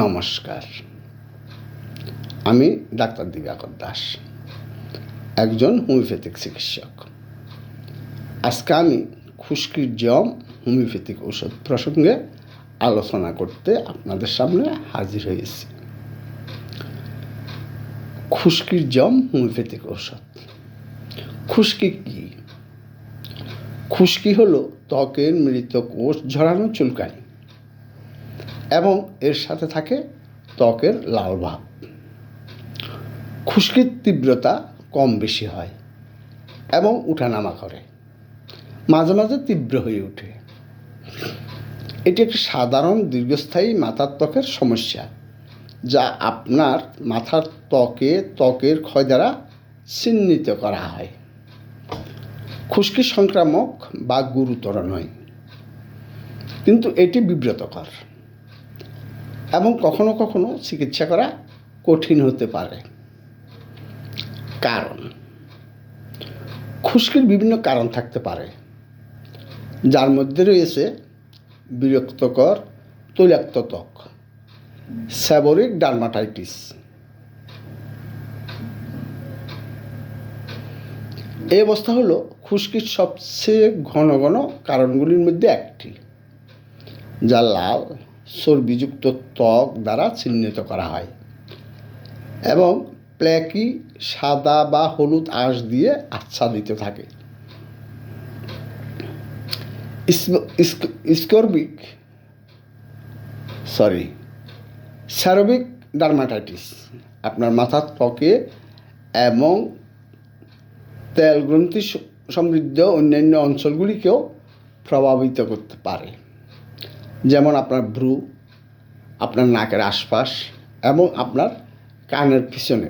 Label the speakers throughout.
Speaker 1: নমস্কার, আমি ডাক্তার দিবাকর দাস, একজন হোমিওপ্যাথিক চিকিৎসক। আজকে আমি খুশকির জম হোমিওপ্যাথিক ঔষধ প্রসঙ্গে আলোচনা করতে আপনাদের সামনে হাজির হয়েছি। খুশকির জম হোমিওপ্যাথিক ঔষধ। খুশকি কী? খুশকি হলো ত্বকের মৃত কোষ ঝরানো চুলকানি এবং এর সাথে থাকে ত্বকের লাল ভাব। খুশকির তীব্রতা কম বেশি হয় এবং উঠানামা করে, মাঝে মাঝে তীব্র হয়ে ওঠে। এটি একটি সাধারণ দীর্ঘস্থায়ী মাথার ত্বকের সমস্যা, যা আপনার মাথার ত্বকের ক্ষয় দ্বারা চিহ্নিত করা হয়। খুশকি সংক্রামক বা গুরুতর নয়, কিন্তু এটি বিব্রতকর এবং কখনো কখনো চিকিৎসা করা কঠিন হতে পারে। কারণ: খুশকির বিভিন্ন কারণ থাকতে পারে, যার মধ্যে রয়েছে বিরক্তকর তৈলাক্ত ত্বক, সেবোরিক ডার্মাটাইটিস। এই অবস্থা হলো খুশকির সবচেয়ে ঘন ঘন কারণগুলির মধ্যে একটি, যা লাল চর্বিযুক্ত ত্বক দ্বারা চিহ্নিত করা হয় এবং প্ল্যাকি সাদা বা হলুদ আঁশ দিয়ে আচ্ছাদিত থাকে। সেবোরিক ডার্মাটাইটিস আপনার মাথার ত্বকে এবং তেল গ্রন্থি সমৃদ্ধ অন্যান্য অঞ্চলগুলিকেও প্রভাবিত করতে পারে, যেমন আপনার ভ্রু, আপনার নাকের আশপাশ এবং আপনার কানের পিছনে,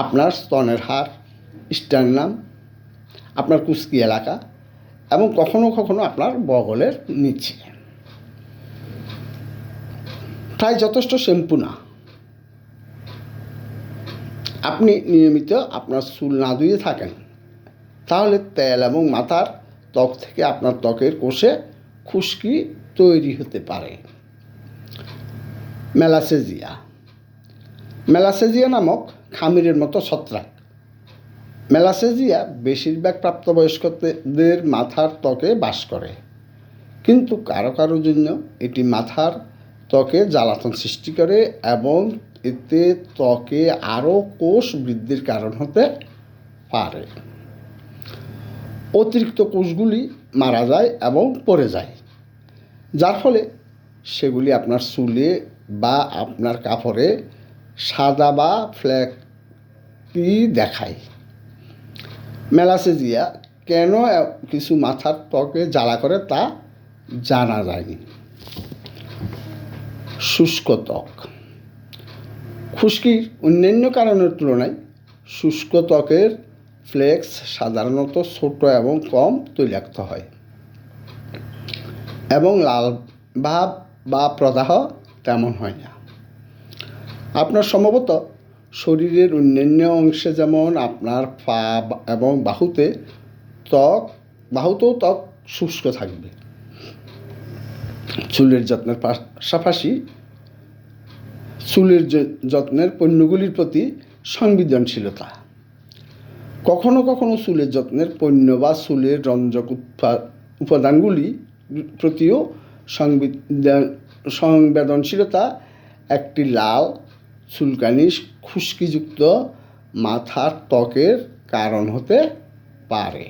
Speaker 1: আপনার স্তনের হাড়, স্টার্নাম, আপনার কুচকি এলাকা এবং কখনো কখনো আপনার বগলের নিচে। তাই যথেষ্ট শ্যাম্পু না। আপনি নিয়মিত আপনার চুল না ধুয়ে থাকেন, তাহলে তেল এবং মাথার ত্বক থেকে আপনার ত্বকের কোষে খুশকি তৈরি হতে পারে। মেলাসেজিয়া নামক খামিরের মতো ছত্রাক। মেলাসেজিয়া বেশিরভাগ প্রাপ্তবয়স্কদের মাথার ত্বকে বাস করে, কিন্তু কারো কারো জন্য এটি মাথার ত্বকে জ্বালাতন সৃষ্টি করে এবং এতে ত্বকে আরও কোষ বৃদ্ধির কারণ হতে পারে। অতিরিক্ত কোষগুলি মারা যায় এবং পড়ে যায়, যার ফলে সেগুলি আপনার চুলে বা আপনার কাপড়ে সাদা বা ফ্ল্যাকি দেখায়। মেলাসেজিয়া কেন কিছু মাথার ত্বকে জ্বালা করে তা জানা যায়নি। শুষ্ক ত্বক। খুশকির অন্যান্য কারণের তুলনায় শুষ্ক ত্বকের ফ্লেক্স সাধারণত ছোট এবং কম তৈলাক্ত হয় এবং লাল ভাব বা প্রদাহ তেমন হয় না। আপনার সম্ভবত শরীরের অন্যান্য অংশে, যেমন আপনার পা এবং বাহুতেও ত্বক শুষ্ক থাকবে। চুলের যত্নের পাশাপাশি চুলের যত্নের পণ্যগুলির প্রতি সংবেদনশীলতা। কখনো কখনো চুলের যত্নের পণ্য বা চুলের রঞ্জক উপাদানগুলির প্রতিও সংবেদনশীলতা একটি লাল চুলকানি খুশকিযুক্ত মাথার ত্বকের কারণ হতে পারে।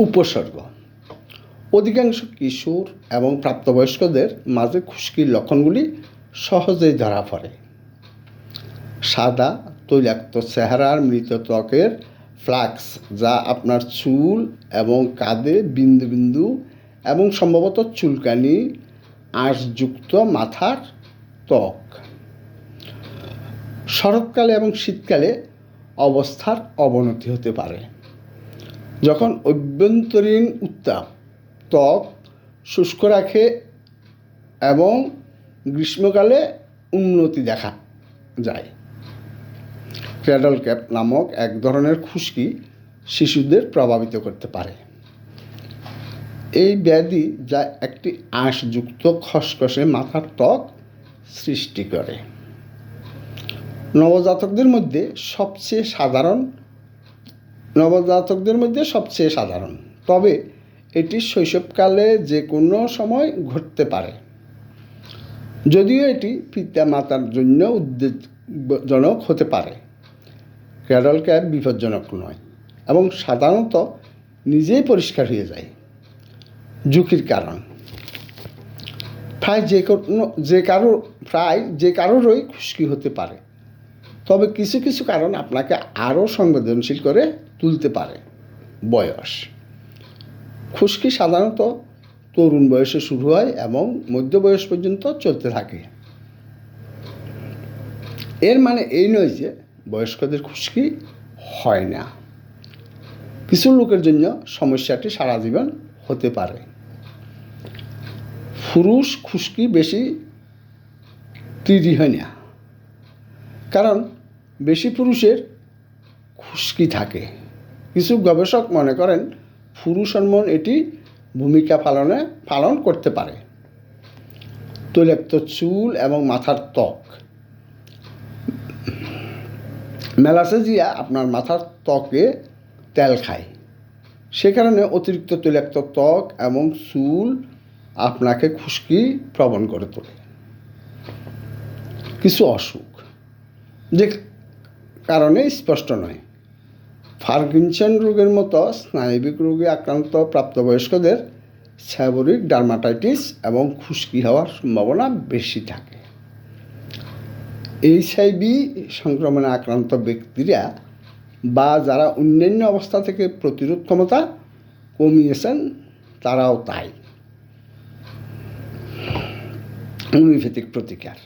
Speaker 1: উপসর্গ। অধিকাংশ কিশোর এবং প্রাপ্তবয়স্কদের মাঝে খুশকির লক্ষণগুলি সহজেই ধরা পড়ে। সাদা তৈলাক্ত চেহারার মৃত ত্বকের ফ্লাক্স, যা আপনার চুল এবং কাঁধে বিন্দু বিন্দু এবং সম্ভবত চুলকানি আঁশযুক্ত মাথার ত্বক। শরৎকালে এবং শীতকালে অবস্থার অবনতি হতে পারে, যখন অভ্যন্তরীণ উত্তাপ ত্বক শুষ্ক রাখে, এবং গ্রীষ্মকালে উন্নতি দেখা যায়। ক্র্যাডল ক্যাপ নামক এক ধরনের খুশকি শিশুদের প্রভাবিত করতে পারে। এই ব্যাধি যা একটি আঁশযুক্ত খসখসে মাথার ত্বক সৃষ্টি করে। নবজাতকদের মধ্যে সবচেয়ে সাধারণ, তবে এটি শৈশবকালে যে কোনো সময় ঘটতে পারে। যদিও এটি পিতামাতার জন্য উদ্বেগজনক হতে পারে, ক্র্যাডল ক্যাপ বিপজ্জনক নয় এবং সাধারণত নিজেই পরিষ্কার হয়ে যায়। ঝুঁকির কারণ: প্রায় যে কারোরই খুশকি হতে পারে, তবে কিছু কিছু কারণ আপনাকে আরও সংবেদনশীল করে তুলতে পারে। বয়স: খুশকি সাধারণত তরুণ বয়সে শুরু হয় এবং মধ্য বয়স পর্যন্ত চলতে থাকে। এর মানে এই নয় যে বয়স্কদের খুশকি হয় না। কিছু লোকের জন্য সমস্যাটি সারা জীবন হতে পারে। পুরুষ খুশকি বেশি তৈরি হয় না, কারণ বেশি পুরুষের খুশকি থাকে। কিছু গবেষক মনে করেন পুরুষ হরমোন এটি ভূমিকা পালন করতে পারে। তৈলাক্ত চুল এবং মাথার ত্বক: মেলাসেজিয়া আপনার মাথার ত্বকে তেল খায়, সে কারণে অতিরিক্ত তৈলাক্ত ত্বক এবং চুল আপনাকে খুশকি প্রবণ করে তোলে। কিছু অসুখ যে কারণে স্পষ্ট নয়: পার্কিনসন রোগের মতো স্নায়বিক রোগে আক্রান্ত প্রাপ্তবয়স্কদের সেবোরিক ডার্মাটাইটিস এবং খুশকি হওয়ার সম্ভাবনা বেশি থাকে। HIV সংক্রমণে আক্রান্ত ব্যক্তিরা বা যারা অন্যান্য অবস্থা থেকে প্রতিরোধ ক্ষমতা কমিয়েছেন তারাও তাই। হোমিওপ্যাথিক প্রতিকার: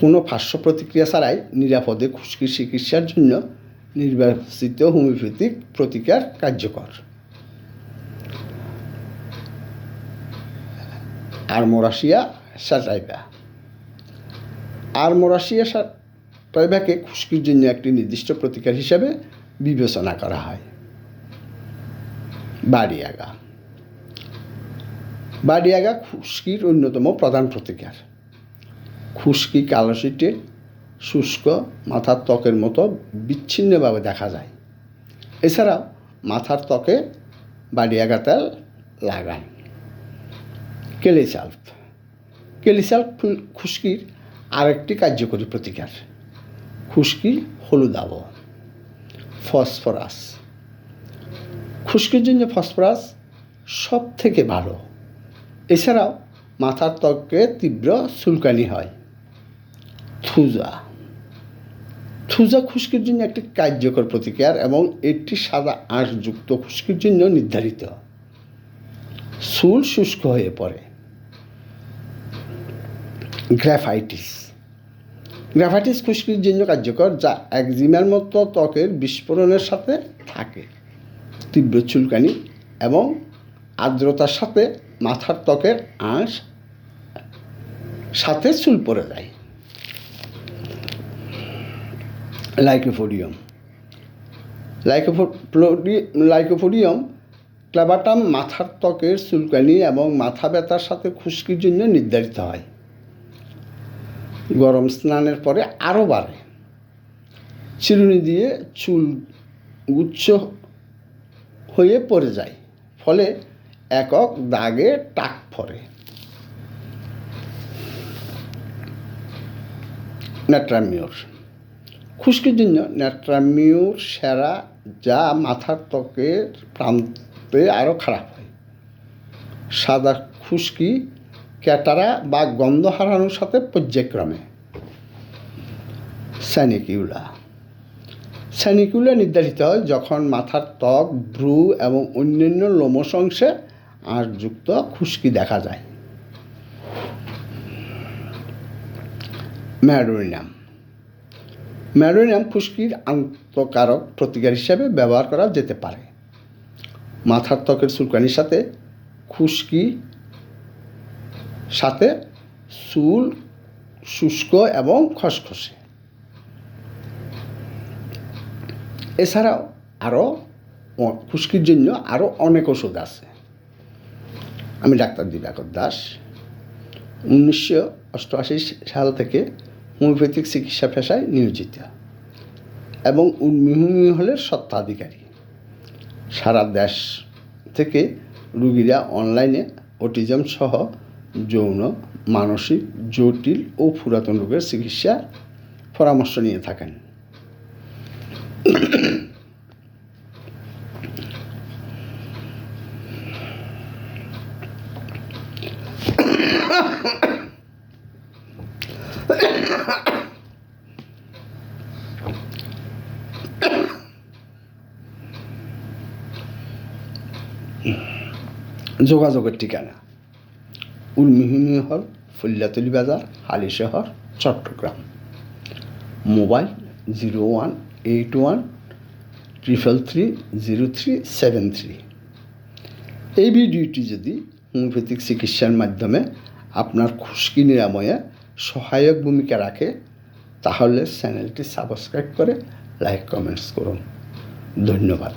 Speaker 1: কোনো পার্শ্ব প্রতিক্রিয়া ছাড়াই নিরাপদে খুশকির চিকিৎসার জন্য নির্বাচিত হোমিওপ্যাথিক প্রতিকার কার্যকর। আরমোরাসিয়া স্যাটাইভা: আরমোরাসিয়া স্যাটাইভাকে খুশকির জন্য একটি নির্দিষ্ট প্রতিকার হিসাবে বিবেচনা করা হয়। বাড়িয়াগা খুশকির অন্যতম প্রধান প্রতিকার। খুশকি কালশিটে শুষ্ক মাথার ত্বকের মতো বিচ্ছিন্নভাবে দেখা যায়। এছাড়াও মাথার ত্বকে বাড়িয়াগা তেল লাগান। কেলিসাল্ফ খুশকির আরেকটি কার্যকরী প্রতিকার। খুশকি হলুদাভ। ফসফরাস: খুশকির জন্য ফসফরাস সব থেকে ভালো। এছাড়াও মাথার ত্বকে তীব্র চুলকানি হয়। থুজা খুশকির জন্য একটি কার্যকর প্রতিকার এবং এটি সাদা আঁশযুক্ত খুশকির জন্য নির্ধারিত। চুল শুষ্ক হয়ে পড়ে। গ্রাফাইটিস খুশকির জন্য কার্যকর, যা একজিমার মতো ত্বকের বিস্ফোরণের সাথে থাকে। তীব্র চুলকানি এবং আর্দ্রতার সাথে মাথার ত্বকের আঁশ সাথে চুল পড়ে যায়। লাইকোপোডিয়াম ক্লাবাটাম মাথার ত্বকের চুলকানি এবং মাথা ব্যথার সাথে খুশকির জন্য নির্ধারিত হয়। গরম স্নানের পরে আরও বাড়ে। চিরুনি দিয়ে চুল গুচ্ছ হয়ে পড়ে যায়, ফলে একক দাগে টাক পড়ে। ন্যাট্রামিওর খুশকির জন্য ন্যাট্রামিওর সেরা, যা মাথার ত্বকের প্রান্তে আরও খারাপ হয়। সাদা খুশকি, ক্যাটারা বা গন্ধ হারানোর সাথে পর্যায়ক্রমে। স্যানিকুলা নির্ধারিত হয় যখন মাথার ত্বক, ভ্রু এবং অন্যান্য লোমশ অংশে আঁশযুক্ত খুশকি দেখা যায়। ম্যাডোনিয়াম খুশকির আন্তঃকারক প্রতিকার হিসাবে ব্যবহার করা যেতে পারে। মাথার ত্বকের চুলকানির সাথে খুশকি সাথে চুল শুষ্ক এবং খসখসে। এছাড়াও খুশকির জন্য আরও অনেক ওষুধ আছে। আমি ডাক্তার দিবাকর দাস। 1988 সাল থেকে হোমিওপ্যাথিক চিকিৎসা পেশায় নিয়োজিত এবং উন্মিহুমি হলের স্বত্বাধিকারী। সারা দেশ থেকে রুগীরা অনলাইনে অটিজম সহ যৌন, মানসিক, জটিল ও পুরাতন রোগের চিকিৎসা পরামর্শ নিয়ে থাকেন। যোগাযোগের ঠিকানা: উন্মিহুমি হল, ফুল্লাতলি বাজার, হালিশহর, চট্টগ্রাম। মোবাইল 018133330373। এই ভিডিওটি যদি হোমিওপ্যাথিক চিকিৎসার মাধ্যমে আপনার খুশকি নিরাময়ে সহায়ক ভূমিকা রাখে তাহলে চ্যানেলটি সাবস্ক্রাইব করে লাইক কমেন্টস করুন। ধন্যবাদ।